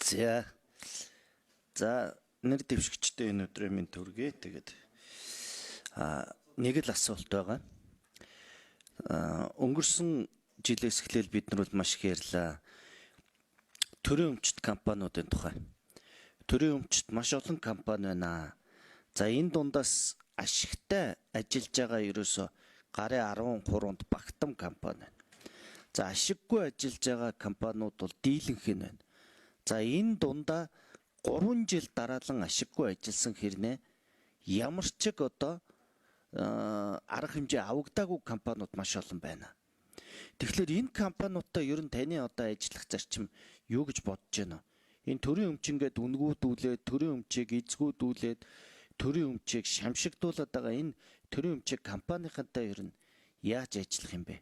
За. За нэр дэвшигчтэй энэ өдрийн минь төргий. Тэгээд нэг л асуулт байгаа. Өнгөрсөн жилээс эхлээл бид нар бол маш их ярьлаа. Төрийн өмчт компаниудын тухай. Төрийн өмчт маш олон компани байна. За энэ дундаас ашигтай ажиллаж байгаа ерөөсө гарын 13-нд багтам компани байна. За ашиггүй ажиллаж байгаа компаниуд бол дийлэнх нь байна. За энэ дундаа 3 жил дараалан ашиггүй ажилласан хэрнээ ямар ч одоо арга хэмжээ авагдаагүй компаниуд маш олон байна. Тэгэхээр энэ компаниудтай ер нь таны одоо ажиллах зарчим юу гэж бодож байна? Энэ төрийн өмчингээд үнгүүдүүлээд, төрийн өмчийг эзгүүдүүлээд, төрийн өмчийг шамшигдуулаад байгаа энэ төрийн өмчийг компанийнхантай ер нь яаж ажиллах юм бэ?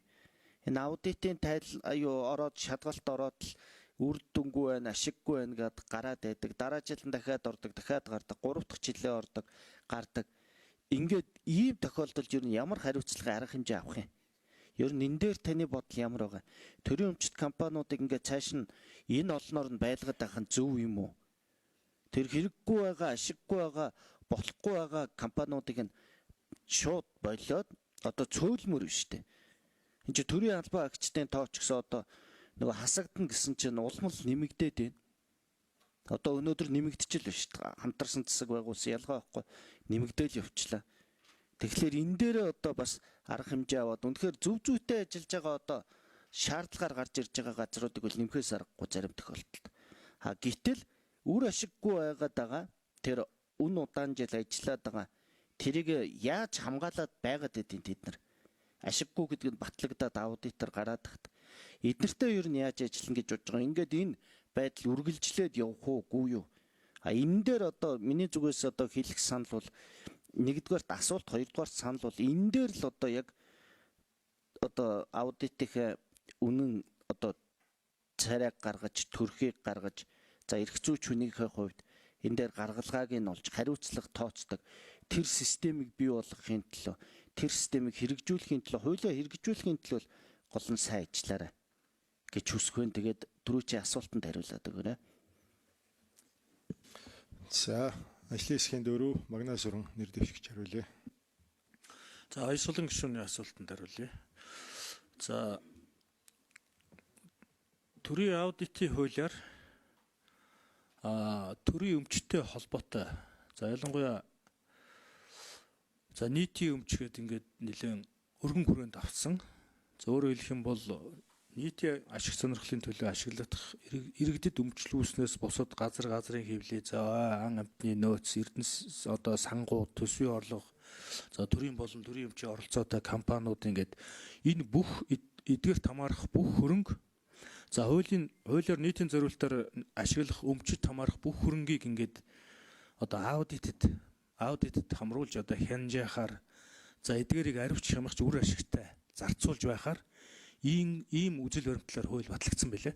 Энэ аудитын ороод шалгалт ороод л үр дүнгүй байна, ашиггүй байна гэд гараад байдаг. Дараа жил нь дахиад ордог, дахиад гардаг, 3 дахь жилээ ордог, гардаг. Ингээд ийм тохиолдолд ер нь ямар хариуцлагын арга хэмжээ авах юм? Ер нь энэ дээр таны бодол ямар байгаа? Төрийн өмчт компаниудыг ингээд цааш нь энэ олноор нь байлгаад байх нь зөв юм уу? Тэр хэрэггүй байгаа, ашиггүй байгаа, болохгүй байгаа компаниудыг нь шууд болоод одоо цөөлмөр биш үү? Энд чинь төрийн албан агчдын тоо ч гэсэн одоо нөгөө хасагдана гэсэн чинь улмал нэмэгдээд байна. Одоо өнөөдөр нэмэгдчихэл биш үү? Хамтарсан засаг байгуулсан ялгаа байхгүй нэмэгдээл явчлаа. Тэгэхээр энэ дээрээ одоо бас арга хэмжээ аваад үнэхээр зөв зүйтэй ажиллаж байгаа одоо шаардлагаар гарч ирж байгаа газруудыг бол нэмэхээс аргагүй зарим тохиолдолд. Гэтэл үр ашиггүй байгаад байгаа тэр үн удаан жил ажиллаад байгаа тэрийг яаж хамгаалаад байгаад байдیں тэд нар. Ашиггүй гэдэг нь батлагдаад аудитор гараад тахт. Эднэртэй ер нь яаж ажиллана гэж бодож байгаа. Ингээд энэ байдал үргэлжлээд явах уугүй юу? Энэ дээр одоо миний зүгээс одоо хэлэх санал бол нэгдүгээрт асуулт, хоёрдугаарт санал бол энэ дээр л одоо яг одоо аудитын үнэн одоо царайг гаргаж, төрхийг гаргаж, за эрх зүйч хүнийхээ хувьд энэ дээр гаргалгааг нь олж хариуцлага тооцдог тэр системийг бий болгохын төлөө, тэр системийг хэрэгжүүлэхийн төлөө, хуулиа хэрэгжүүлэхийн төлөө гол нь сайн ажиллаарай гэж хүсвэн. Тэгээд дөрөвчийн асуултанд хариулаад өгөөрэй. За, ажлын хэсгийн 4 Магнас Сүрэн нэр дэвшигч хариулъя. За, Аясулан гишүүний асуултанд хариулъя. За, төрийн аудитын хуулиар төрийн өмчтэй холбоотой. За, ялангуяа за нийтийн өмч гэдэг ингээд нэлээд өргөн хүрээнд авсан. За, өөрөөр хэлэх юм бол нийтийн ашиг сонирхлын төлөө ашиглах иргэдэд өмчлүүлснээс босоод газрын хэвлээ, за ан амтны нөөц, эрдэнэс одоо сангууд, төсвийн орлого, за төрийн болон төрийн өмчийн оролцоотой компаниуд ингээд энэ бүх эдгээрт хамаарах бүх хөрөнгө, за хуулиар нийтийн зориулалтаар ашиглах өмчөд хамаарах бүх хөрөнгийг ингээд одоо аудитэд хамруулж одоо хянжаахаар, за эдгээрийг аривч хямгч үр ашигтай зарцуулж байхаар ийм үзэл баримтлалаар хууль батлагдсан байлээ.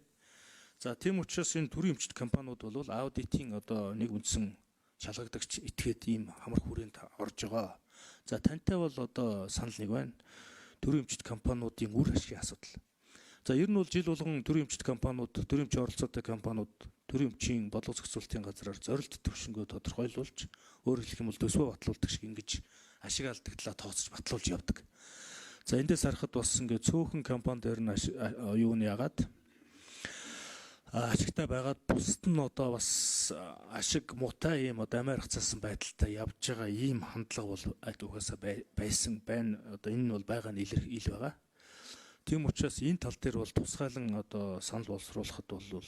За тийм учраас энэ төрийн өмчт компаниуд бол аудитын одоо нэг үндсэн шалгагдагч этгээд ийм хамар хүрээнд орж байгаа. За тантай бол одоо санал нэг байна. Төрийн өмчт компаниудын үр ашигын асуудал. За ер нь бол жил болгон төрийн өмчт компаниуд, төрийн өмчийн оролцоотой компаниуд төрийн өмчийн бодлого зохицуулалтын газраар зорилт төвшнгөө тодорхойлуулж, өөрөөр хэлэх юм бол төсвөө батлуулдаг шиг ингэж ашиг алдагдлаа тооцож батлуулж явдаг. За эндээс харахад бас ингээд цөөхөн компани дээр нь юуны ягаад ашигтай байгаад бусд нь одоо бас ашиг муутай ийм одоо амиа хацаасан байдалтай явж байгаа ийм хандлага бол аль угаасаа байсан байна. Одоо энэ нь бол байгаа нь ил байгаа. Тийм учраас энэ тал дээр бол тусгайлан одоо санал боловсруулахад бол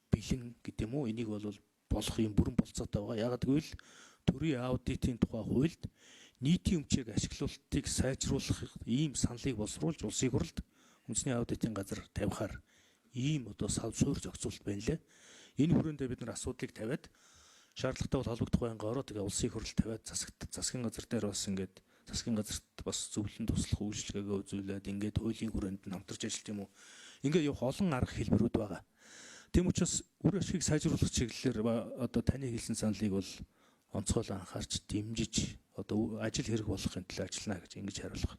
бэлэн гэдэг юм уу? Энийг бол болох юм бүрэн болцоотой байгаа. Яг гэвэл төрийн аудитын тухай хуульд нийтийн өмчийг ашиглалтыг сайжруулах ийм саналыг боловсруулж улсын хурлд үндэсний аудитын газар тавихаар ийм одоо суурь зохицуулалт байна лээ. Энэ хүрээндээ бид нар асуудлыг тавиад шаардлагатай бол холбогдох байнга ороо тэгээ улсын хурл тавиад засгийн газар дээр бас ингээд засгийн газарт бас зөвлөн туслах үйлчилгээгээ үзүүлээд ингээд хуулийн хүрээнд нь хамтарч ажиллах юм уу? Ингээд явах олон арга хэлбэрүүд байгаа. Тийм учраас үр ашгийг сайжруулах чиглэлээр одоо таны хэлсэн саналыг бол онцгойлон анхаарч дэмжиж одоо ажил хэрэг болгохын төлөө ажиллана гэж ингэж хариулах.